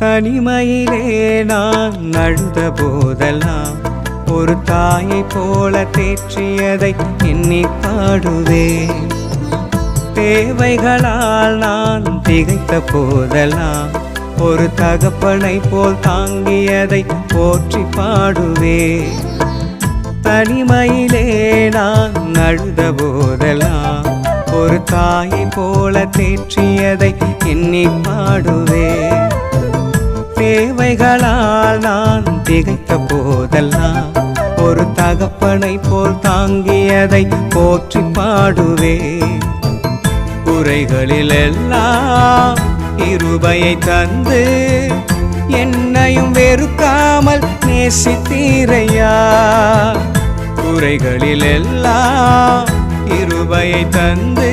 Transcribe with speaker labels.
Speaker 1: தனிமையிலே நான் அழுத போதெல்லாம் ஒரு தாயை போல தேற்றியதை எண்ணி பாடுவேன். தேவைகளால் நான் திகைத்த போதெல்லாம் ஒரு தகப்பனை போல் தாங்கியதை போற்றி பாடுவேன். தனிமையிலே நான் அழுத போதெல்லாம் ஒரு தாயை போல தேற்றியதை எண்ணி பாடுவேன். தேவைகளால் நான் திகைத்த போதெல்லாம் ஒரு தகப்பனை போல் தாங்கியதை போற்றி பாடுவேன். குறைகளில் எல்லாம் கிருபையை தந்து என்னையும் வெறுக்காமல் நேசித்தீரையா. குறைகளில் எல்லாம் கிருபையை தந்து